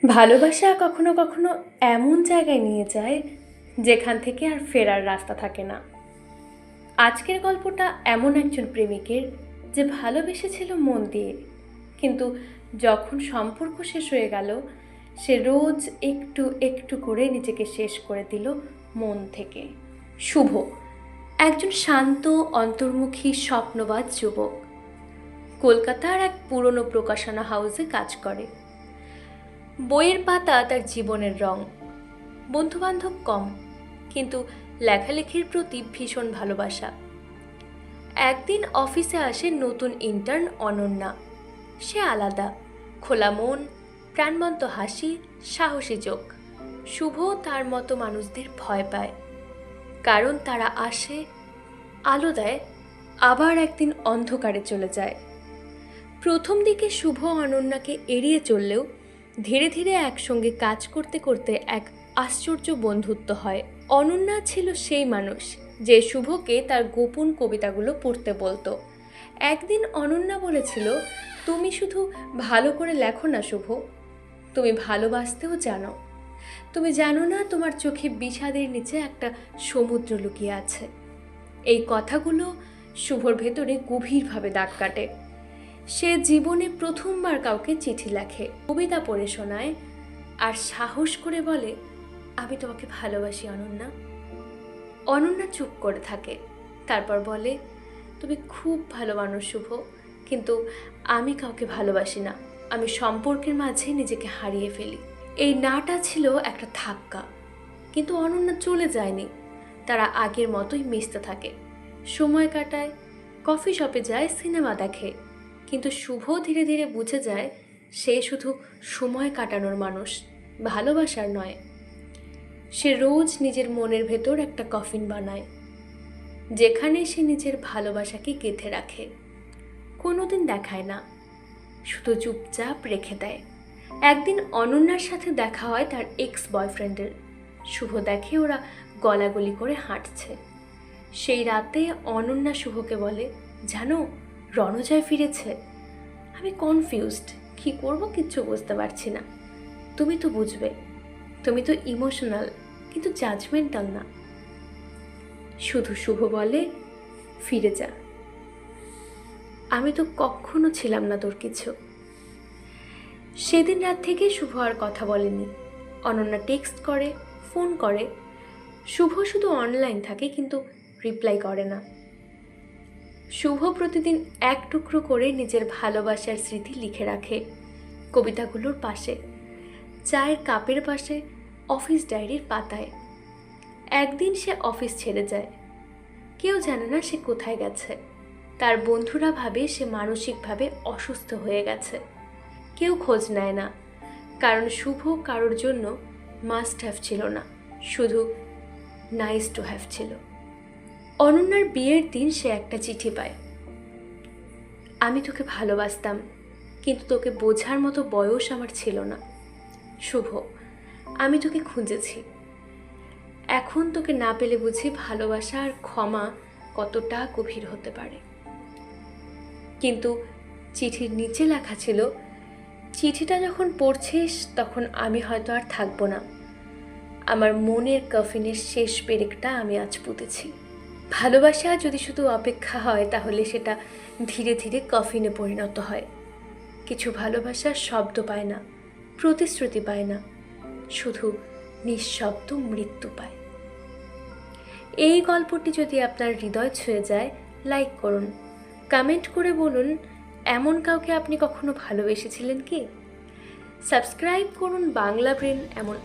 ভালোবাসা কখনো কখনো এমন জায়গায় নিয়ে যায় যেখান থেকে আর ফেরার রাস্তা থাকে না। আজকের গল্পটা এমন একজন প্রেমিকের যে ভালোবেসেছিল মন দিয়ে, কিন্তু যখন সম্পর্ক শেষ হয়ে গেল সে রোজ একটু একটু করে নিজেকে শেষ করে দিল মন থেকে। শুভ একজন শান্ত, অন্তর্মুখী, স্বপ্নবাজ যুবক। কলকাতার এক পুরনো প্রকাশনা হাউসে কাজ করে। বইয়ের পাতা তার জীবনের রং। বন্ধুবান্ধব কম, কিন্তু লেখালেখির প্রতি ভীষণ ভালোবাসা। একদিন অফিসে আসে নতুন ইন্টার্ন অনন্যা। সে আলাদা, খোলা মন, প্রাণবন্ত হাসি, সাহসী চোখ। শুভ তার মতো মানুষদের ভয় পায়, কারণ তারা আসে, আলো দেয়, আবার একদিন অন্ধকারে চলে যায়। প্রথম দিকে শুভ অনন্যাকে এড়িয়ে চললেও ধীরে ধীরে একসঙ্গে কাজ করতে করতে এক আশ্চর্য বন্ধুত্ব হয়। অনন্যা ছিল সেই মানুষ যে শুভকে তার গোপন কবিতাগুলো পড়তে বলতো। একদিন অনন্যা বলেছিল, তুমি শুধু ভালো করে লেখো না শুভ, তুমি ভালোবাসতেও জানো। তুমি জানো না তোমার চোখে বিষাদের নিচে একটা সমুদ্র লুকিয়ে আছে। এই কথাগুলো শুভর ভেতরে গভীরভাবে দাগ কাটে। সে জীবনে প্রথমবার কাউকে চিঠি লেখে, কবিতা পড়ে শোনায়, আর সাহস করে বলে, আমি তোমাকে ভালোবাসি অনন্যা। অনন্যা চুপ করে থাকে, তারপর বলে, তুমি খুব ভালো মানুষ শুভ, কিন্তু আমি কাউকে ভালোবাসি না। আমি সম্পর্কের মাঝে নিজেকে হারিয়ে ফেলি। এই নাটা ছিল একটা ধাক্কা, কিন্তু অনন্যা চলে যায়নি। তারা আগের মতোই মিশতে থাকে, সময় কাটায়, কফি শপে যায়, সিনেমা দেখে। কিন্তু শুভ ধীরে ধীরে বুঝে যায় সে শুধু সময় কাটানোর মানুষ, ভালোবাসার নয়। সে রোজ নিজের মনের ভেতর একটা কফিন বানায়, যেখানে সে নিজের ভালোবাসাকে গেঁথে রাখে। কোনোদিন দেখায় না, শুধু চুপচাপ রেখে দেয়। একদিন অনন্যার সাথে দেখা হয় তার এক্স বয়ফ্রেন্ডের। শুভ দেখে ওরা গলাগলি করে হাঁটছে। সেই রাতে অনন্যা শুভকে বলে, জানো, রণজয় ফিরেছে। আমি কনফিউজড, কী করবো কিচ্ছু বুঝতে পারছি না। তুমি তো বুঝবে, তুমি তো ইমোশনাল কিন্তু জাজমেন্টাল না। শুধু শুভ বলে, ফিরে যা, আমি তো কখনো ছিলাম না তোর কিছু। সেদিন রাত থেকে শুভ আর কথা বলেনি। অনন্যা টেক্সট করে, ফোন করে, শুভ শুধু অনলাইন থাকে কিন্তু রিপ্লাই করে না। শুভ প্রতিদিন এক টুকরো করে নিজের ভালোবাসার স্মৃতি লিখে রাখে কবিতাগুলোর পাশে, চায়ের কাপের পাশে, অফিস ডায়েরির পাতায়। একদিন সে অফিস ছেড়ে যায়। কেউ জানে না সে কোথায় গেছে। তার বন্ধুরা ভাবে সে মানসিকভাবে অসুস্থ হয়ে গেছে। কেউ খোঁজ নেয় না, কারণ শুভ কারোর জন্য মাস্ট হ্যাভ ছিল না, শুধু নাইস টু হ্যাভ ছিল। অনন্যার বিয়ের দিন সে একটা চিঠি পায়। আমি তোকে ভালোবাসতাম, কিন্তু তোকে বোঝার মতো বয়স আমার ছিল না। শুভ, আমি তোকে খুঁজেছি। এখন তোকে না পেলে বুঝি ভালোবাসা আর ক্ষমা কতটা গভীর হতে পারে। কিন্তু চিঠির নিচে লেখা ছিল, চিঠিটা যখন পড়ছিস তখন আমি হয়তো আর থাকবো না। আমার মনের কফিনের শেষ পেরেকটা আমি আজ পুঁতেছি। ভালোবাসা যদি শুধু অপেক্ষা হয় তাহলে সেটা ধীরে ধীরে কফিনে পরিণত হয়। কিছু ভালোবাসা শব্দ পায় না, প্রতিশ্রুতি পায় না, শুধু নিঃশব্দ মৃত্যু পায়। এই গল্পটি যদি আপনার হৃদয় ছুঁয়ে যায়, লাইক করুন, কমেন্ট করে বলুন এমন কাউকে আপনি কখনো ভালোবেসেছিলেন কি। সাবস্ক্রাইব করুন বাংলা ব্রেন, এমন